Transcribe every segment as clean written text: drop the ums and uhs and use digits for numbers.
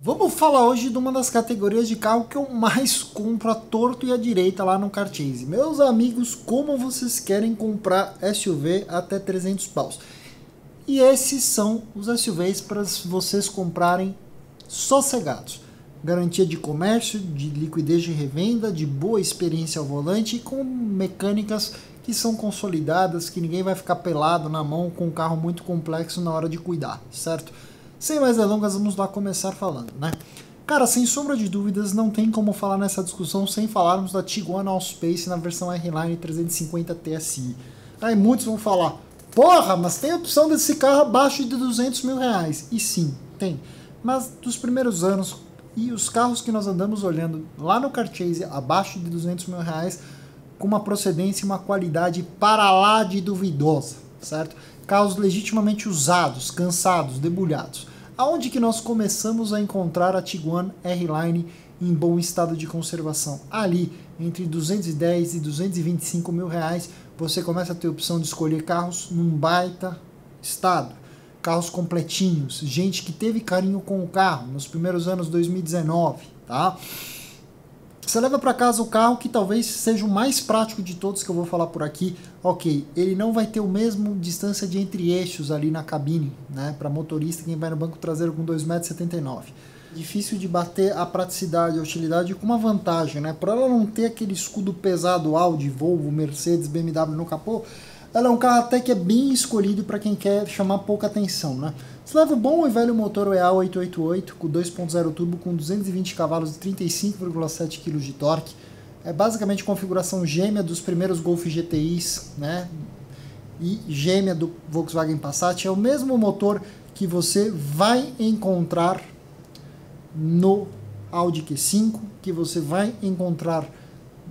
Vamos falar hoje de uma das categorias de carro que eu mais compro à torto e à direita lá no Carchase. Meus amigos, como vocês querem comprar SUV até 300 paus? E esses são os SUVs para vocês comprarem sossegados. Garantia de comércio, de liquidez de revenda, de boa experiência ao volante e com mecânicas que são consolidadas, que ninguém vai ficar pelado na mão com um carro muito complexo na hora de cuidar, certo? Sem mais delongas, vamos lá começar falando, né? Cara, sem sombra de dúvidas, não tem como falar nessa discussão sem falarmos da Tiguan Allspace na versão R-Line 350 TSI. Aí muitos vão falar, porra, mas tem a opção desse carro abaixo de 200 mil reais. E sim, tem. Mas dos primeiros anos, e os carros que nós andamos olhando lá no Carchase abaixo de 200 mil reais, com uma procedência e uma qualidade para lá de duvidosa, certo? Carros legitimamente usados, cansados, debulhados. Aonde que nós começamos a encontrar a Tiguan R-Line em bom estado de conservação? Ali, entre 210 e 225 mil reais, você começa a ter a opção de escolher carros num baita estado. Carros completinhos, gente que teve carinho com o carro nos primeiros anos 2019, tá? Você leva para casa o carro que talvez seja o mais prático de todos que eu vou falar por aqui. Ok, ele não vai ter o mesmo distância de entre eixos ali na cabine, né? Para motorista, quem vai no banco traseiro com 2,79 m. Difícil de bater a praticidade, a utilidade com uma vantagem, né? Por ela não ter aquele escudo pesado Audi, Volvo, Mercedes, BMW no capô, ela é um carro até que é bem escolhido para quem quer chamar pouca atenção, né? Você leva o bom e velho motor EA888 com 2.0 turbo com 220 cavalos e 35,7 kg de torque. É basicamente configuração gêmea dos primeiros Golf GTIs, né? E gêmea do Volkswagen Passat. É o mesmo motor que você vai encontrar no Audi Q5, que você vai encontrar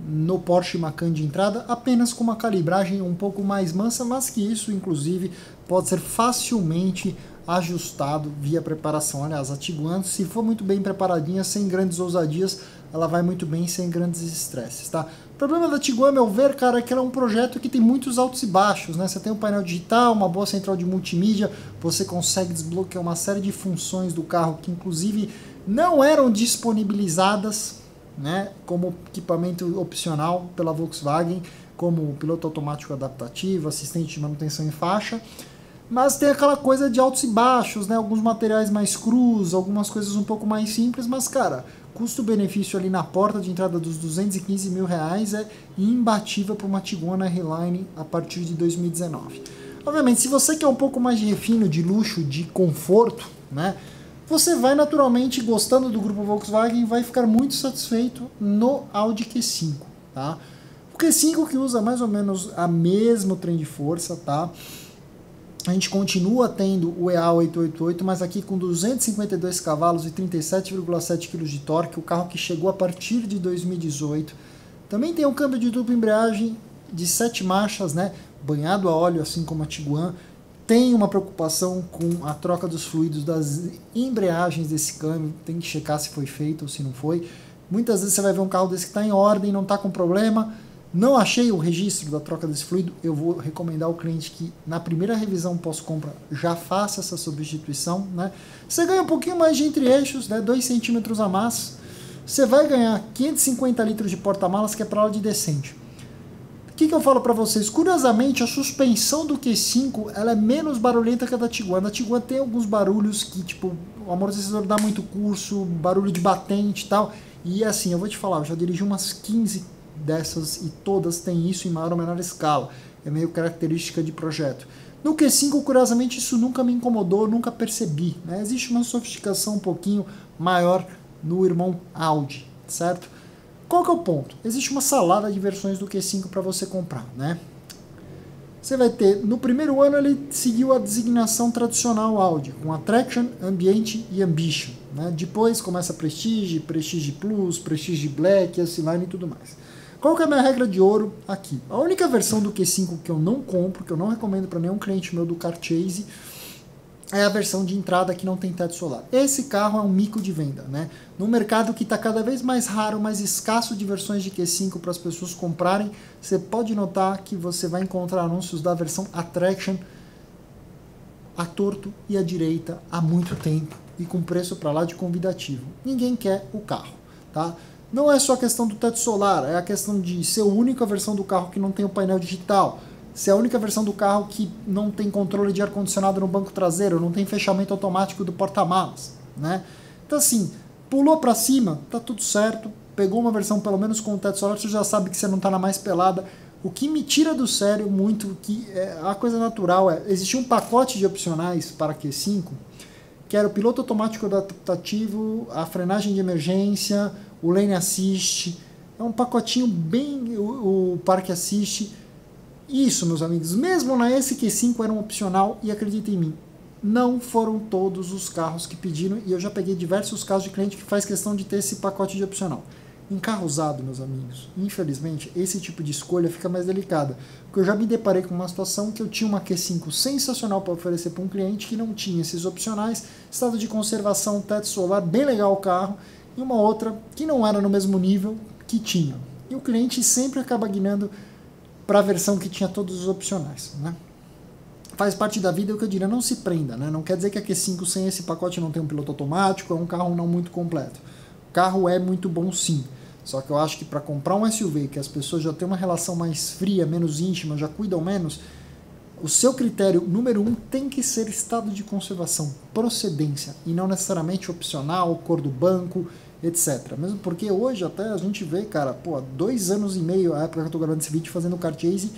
no Porsche Macan de entrada, apenas com uma calibragem um pouco mais mansa, mas que isso, inclusive, pode ser facilmente ajustado via preparação. Aliás, a Tiguan, se for muito bem preparadinha, sem grandes ousadias, ela vai muito bem sem grandes estresses, tá? O problema da Tiguan, a meu ver, cara, é que ela é um projeto que tem muitos altos e baixos, né? Você tem um painel digital, uma boa central de multimídia, você consegue desbloquear uma série de funções do carro que, inclusive, não eram disponibilizadas, né, como equipamento opcional pela Volkswagen, como piloto automático adaptativo, assistente de manutenção em faixa, mas tem aquela coisa de altos e baixos, né, alguns materiais mais crus, algumas coisas um pouco mais simples, mas cara, custo-benefício ali na porta de entrada dos 215 mil reais é imbatível para uma Tiguan R-Line a partir de 2019. Obviamente, se você quer um pouco mais de refino, de luxo, de conforto, né, você vai naturalmente, gostando do grupo Volkswagen, vai ficar muito satisfeito no Audi Q5, tá? O Q5 que usa mais ou menos a mesmo trem de força, tá? A gente continua tendo o EA888, mas aqui com 252 cavalos e 37,7 kg de torque, o carro que chegou a partir de 2018. Também tem um câmbio de dupla embreagem de 7 marchas, né? Banhado a óleo, assim como a Tiguan. Tem uma preocupação com a troca dos fluidos das embreagens desse câmbio, tem que checar se foi feito ou se não foi. Muitas vezes você vai ver um carro desse que está em ordem, não está com problema, não achei o registro da troca desse fluido, eu vou recomendar ao cliente que na primeira revisão pós-compra já faça essa substituição, né? Você ganha um pouquinho mais de entre-eixos, né? 2 centímetros a mais, você vai ganhar 550 litros de porta-malas, que é para lá de decente. O que eu falo para vocês? Curiosamente, a suspensão do Q5 ela é menos barulhenta que a da Tiguan. A Tiguan tem alguns barulhos que, tipo, o amortecedor dá muito curso, barulho de batente e tal. E assim, eu vou te falar, eu já dirigi umas 15 dessas e todas têm isso em maior ou menor escala. É meio característica de projeto. No Q5, curiosamente, isso nunca me incomodou, nunca percebi, né? Existe uma sofisticação um pouquinho maior no irmão Audi, certo? Qual que é o ponto? Existe uma salada de versões do Q5 para você comprar, né? Você vai ter, no primeiro ano ele seguiu a designação tradicional Audi, com Attraction, Ambiente e Ambition, né? Depois começa Prestige, Prestige Plus, Prestige Black, S-Line e tudo mais. Qual que é a minha regra de ouro aqui? A única versão do Q5 que eu não compro, que eu não recomendo para nenhum cliente meu do Carchase, é a versão de entrada que não tem teto solar. Esse carro é um mico de venda, né? No mercado que está cada vez mais raro, mais escasso de versões de Q5 para as pessoas comprarem, você pode notar que você vai encontrar anúncios da versão Attraction a torto e a direita há muito tempo e com preço para lá de convidativo. Ninguém quer o carro, tá? Não é só a questão do teto solar, é a questão de ser a única versão do carro que não tem o painel digital, ser a única versão do carro que não tem controle de ar-condicionado no banco traseiro, não tem fechamento automático do porta-malas, né? Então assim, pulou para cima, tá tudo certo, pegou uma versão pelo menos com o teto solar, você já sabe que você não tá na mais pelada. O que me tira do sério muito, que é a coisa natural, existia um pacote de opcionais para Q5, que era o piloto automático adaptativo, a frenagem de emergência, o Lane Assist, é um pacotinho bem, o Park Assist. Isso, meus amigos, mesmo na SQ5 era um opcional, e acreditem em mim, não foram todos os carros que pediram, e eu já peguei diversos casos de cliente que faz questão de ter esse pacote de opcional. Em carro usado, meus amigos, infelizmente, esse tipo de escolha fica mais delicada, porque eu já me deparei com uma situação que eu tinha uma Q5 sensacional para oferecer para um cliente que não tinha esses opcionais, estado de conservação, teto solar, bem legal o carro, e uma outra que não era no mesmo nível que tinha. E o cliente sempre acaba guiando para a versão que tinha todos os opcionais, né? Faz parte da vida, o que eu diria, não se prenda, né? Não quer dizer que a Q5 sem esse pacote não tem um piloto automático, é um carro não muito completo. O carro é muito bom sim, só que eu acho que para comprar um SUV, que as pessoas já têm uma relação mais fria, menos íntima, já cuidam menos, o seu critério número 1 tem que ser estado de conservação, procedência, e não necessariamente opcional, cor do banco, etc. Mesmo porque hoje até a gente vê, cara, pô, 2 anos e meio, a época que eu tô gravando esse vídeo, fazendo o car chase,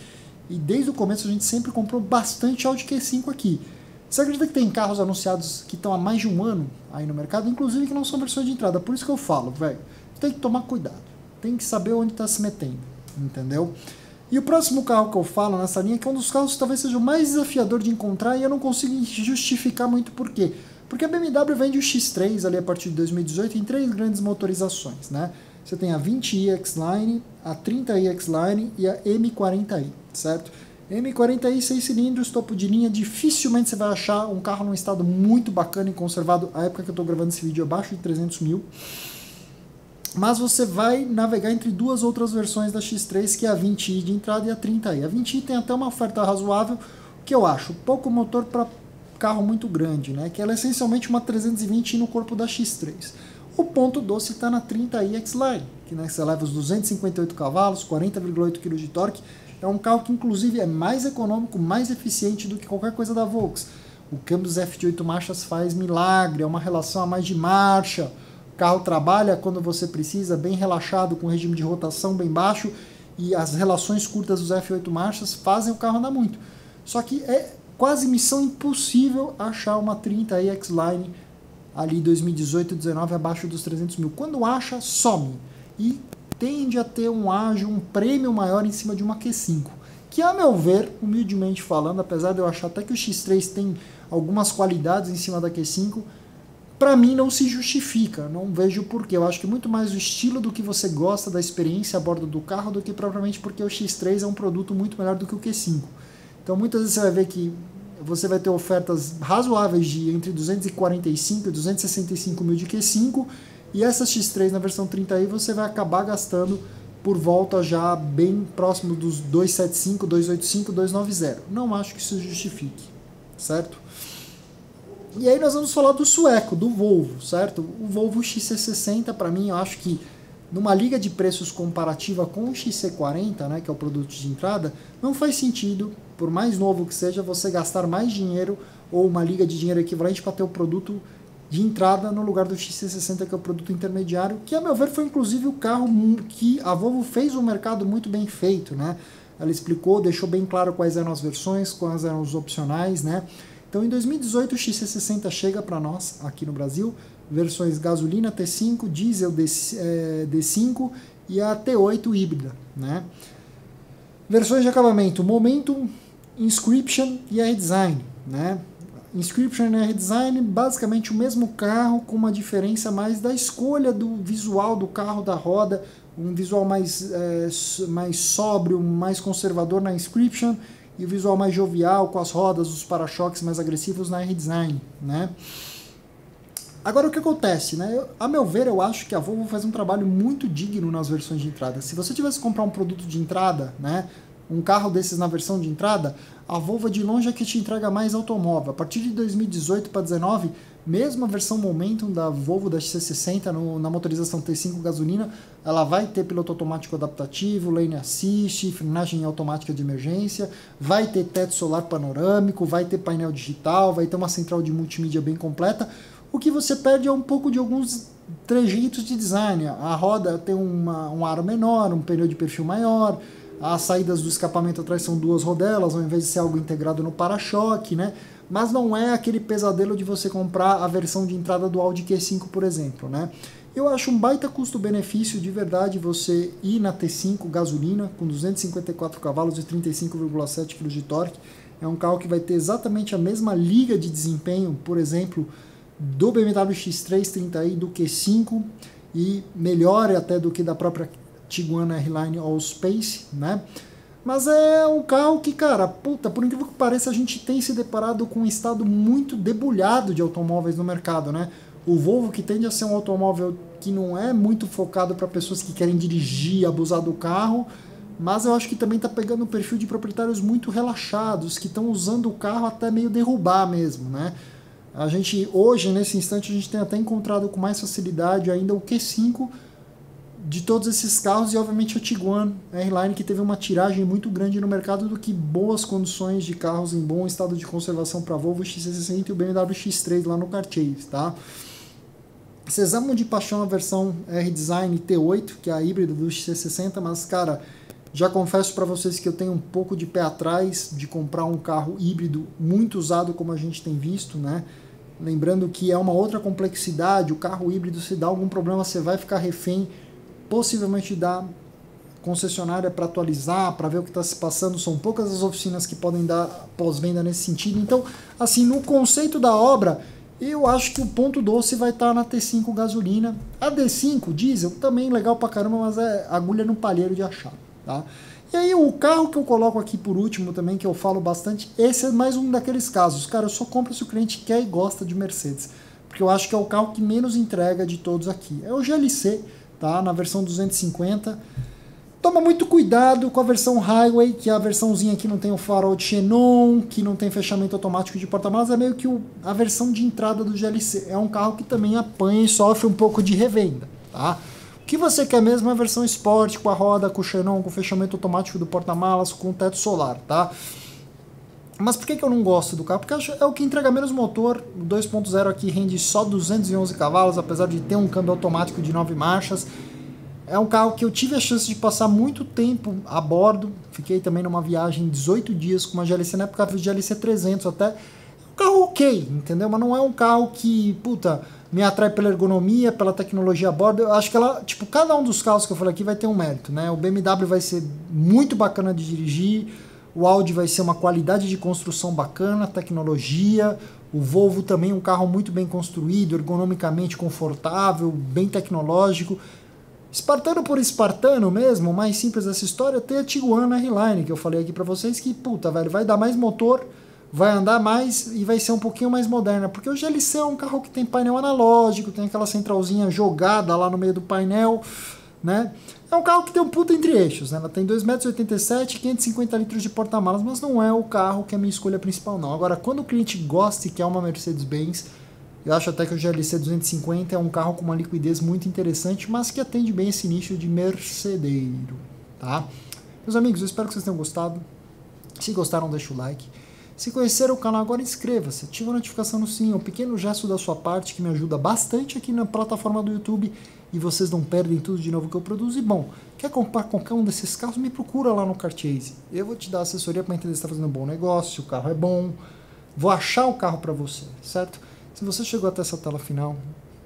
e desde o começo a gente sempre comprou bastante Audi Q5 aqui. Você acredita que tem carros anunciados que estão há mais de um ano aí no mercado, inclusive que não são versões de entrada? Por isso que eu falo, velho, tem que tomar cuidado, tem que saber onde está se metendo, entendeu? E o próximo carro que eu falo nessa linha, que é um dos carros que talvez seja o mais desafiador de encontrar, e eu não consigo justificar muito por quê. Porque a BMW vende o X3 ali a partir de 2018 em 3 grandes motorizações, né? Você tem a 20i X-Line, a 30i X-Line e a M40i, certo? M40i 6 cilindros, topo de linha, dificilmente você vai achar um carro num estado muito bacana e conservado, a época que eu estou gravando esse vídeo, abaixo de 300 mil. Mas você vai navegar entre duas outras versões da X3, que é a 20i de entrada e a 30i. A 20i tem até uma oferta razoável, que eu acho pouco motor para carro muito grande, né? Que ela é essencialmente uma 320i no corpo da X3. O ponto doce está na 30i X-Line, que né, você leva os 258 cavalos, 40,8 kg de torque. É um carro que inclusive é mais econômico, mais eficiente do que qualquer coisa da Volks. O câmbio F de 8 marchas faz milagre, é uma relação a mais de marcha. O carro trabalha quando você precisa, bem relaxado, com regime de rotação bem baixo, e as relações curtas dos F8 marchas fazem o carro andar muito. Só que é quase missão impossível achar uma 30i X-Line ali 2018, 19 abaixo dos 300 mil. Quando acha, some. E tende a ter um ágio, um prêmio maior em cima de uma Q5. Que, a meu ver, humildemente falando, apesar de eu achar até que o X3 tem algumas qualidades em cima da Q5, para mim não se justifica, não vejo o porquê. Eu acho que muito mais o estilo do que você gosta da experiência a bordo do carro do que propriamente porque o X3 é um produto muito melhor do que o Q5. Então muitas vezes você vai ver que você vai ter ofertas razoáveis de entre 245 e 265 mil de Q5, e essa X3 na versão 30i você vai acabar gastando por volta já bem próximo dos 275, 285, 290. Não acho que isso justifique, certo? E aí nós vamos falar do sueco, do Volvo, certo? O Volvo XC60, para mim, eu acho que numa liga de preços comparativa com o XC40, né, que é o produto de entrada, não faz sentido, por mais novo que seja, você gastar mais dinheiro ou uma liga de dinheiro equivalente para ter o produto de entrada no lugar do XC60, que é o produto intermediário, que a meu ver foi inclusive o carro que a Volvo fez um mercado muito bem feito, né? Ela explicou, deixou bem claro quais eram as versões, quais eram os opcionais, né? Então, em 2018, o XC60 chega para nós, aqui no Brasil, versões gasolina T5, diesel D5 e a T8 híbrida, né? Versões de acabamento, Momentum, Inscription e R-Design, né? Inscription e R-Design, basicamente o mesmo carro, com uma diferença mais da escolha do visual do carro, da roda, um visual mais sóbrio, mais conservador na Inscription, e o visual mais jovial, com as rodas, os para-choques mais agressivos na R-Design, né? Agora, o que acontece, né? A meu ver, eu acho que a Volvo faz um trabalho muito digno nas versões de entrada. Se você tivesse que comprar um produto de entrada, né, um carro desses na versão de entrada, a Volvo de longe é que te entrega mais automóvel. A partir de 2018 para 2019, mesmo a versão Momentum da Volvo da XC60 na motorização T5 gasolina, ela vai ter piloto automático adaptativo, lane assist, frenagem automática de emergência, vai ter teto solar panorâmico, vai ter painel digital, vai ter uma central de multimídia bem completa. O que você perde é um pouco de alguns trejeitos de design. A roda tem um aro menor, um pneu de perfil maior, as saídas do escapamento atrás são duas rodelas, ao invés de ser algo integrado no para-choque, né? Mas não é aquele pesadelo de você comprar a versão de entrada do Audi Q5, por exemplo, né? Eu acho um baita custo-benefício de verdade você ir na T5 gasolina com 254 cavalos e 35,7 kg de torque. É um carro que vai ter exatamente a mesma liga de desempenho, por exemplo, do BMW X3 30i, do Q5, e melhor até do que da própria Tiguan R-Line All-Space, né? Mas é um carro que, cara, puta, por incrível que pareça, a gente tem se deparado com um estado muito debulhado de automóveis no mercado, né? O Volvo, que tende a ser um automóvel que não é muito focado para pessoas que querem dirigir, abusar do carro, mas eu acho que também está pegando um perfil de proprietários muito relaxados, que estão usando o carro até meio derrubar mesmo, né? A gente, hoje, nesse instante, a gente tem até encontrado com mais facilidade ainda o Q5 de todos esses carros e, obviamente, a Tiguan R-Line, que teve uma tiragem muito grande no mercado do que boas condições de carros em bom estado de conservação para a Volvo XC60 e o BMW X3 lá no Carchase, tá? Vocês amam de paixão a versão R-Design T8, que é a híbrida do XC60, mas, cara, já confesso para vocês que eu tenho um pouco de pé atrás de comprar um carro híbrido muito usado como a gente tem visto, né? Lembrando que é uma outra complexidade, o carro híbrido, se dá algum problema, você vai ficar refém possivelmente da concessionária para atualizar, para ver o que está se passando. São poucas as oficinas que podem dar pós-venda nesse sentido. Então, assim, no conceito da obra, eu acho que o ponto doce vai estar na T5 gasolina. A D5 diesel também legal pra caramba, mas é agulha no palheiro de achar, tá? E aí o carro que eu coloco aqui por último também, que eu falo bastante, esse é mais um daqueles casos. Cara, eu só compro se o cliente quer e gosta de Mercedes, porque eu acho que é o carro que menos entrega de todos aqui. É o GLC, tá? Na versão 250. Toma muito cuidado com a versão Highway, que é a versãozinha que não tem o farol de xenon, que não tem fechamento automático de porta-malas, é meio que a versão de entrada do GLC. É um carro que também apanha e sofre um pouco de revenda, tá? O que você quer mesmo é a versão Sport, com a roda, com o xenon, com o fechamento automático do porta-malas, com o teto solar, tá? Mas por que eu não gosto do carro? Porque é o que entrega menos motor. O 2.0 aqui rende só 211 cavalos, apesar de ter um câmbio automático de 9 marchas. É um carro que eu tive a chance de passar muito tempo a bordo. Fiquei também numa viagem 18 dias com uma GLC, na época GLC 300 até. É um carro ok, entendeu? Mas não é um carro que, puta, me atrai pela ergonomia, pela tecnologia a bordo. Eu acho que ela, tipo, cada um dos carros que eu falei aqui vai ter um mérito, né? O BMW vai ser muito bacana de dirigir, o Audi vai ser uma qualidade de construção bacana, tecnologia. O Volvo também um carro muito bem construído, ergonomicamente confortável, bem tecnológico. Espartano por espartano mesmo, mais simples dessa história, tem a Tiguan R-Line, que eu falei aqui pra vocês, que, puta, velho, vai dar mais motor, vai andar mais e vai ser um pouquinho mais moderna, porque o GLC é um carro que tem painel analógico, tem aquela centralzinha jogada lá no meio do painel, né? É um carro que tem um puta entre-eixos, né? Ela tem 2,87 m e 550 litros de porta-malas, mas não é o carro que é a minha escolha principal, não. Agora, quando o cliente gosta e quer uma Mercedes-Benz, eu acho até que o GLC 250 é um carro com uma liquidez muito interessante, mas que atende bem esse nicho de mercedeiro, tá? Meus amigos, eu espero que vocês tenham gostado. Se gostaram, deixa o like. Se conheceram o canal agora, inscreva-se, ativa a notificação no sininho, é um pequeno gesto da sua parte que me ajuda bastante aqui na plataforma do YouTube e vocês não perdem tudo de novo que eu produzo. E bom, quer comprar qualquer um desses carros, me procura lá no Carchase. Eu vou te dar assessoria para entender se está fazendo um bom negócio, se o carro é bom, vou achar o carro para você, certo? Se você chegou até essa tela final,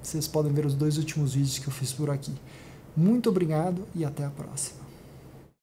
vocês podem ver os 2 últimos vídeos que eu fiz por aqui. Muito obrigado e até a próxima.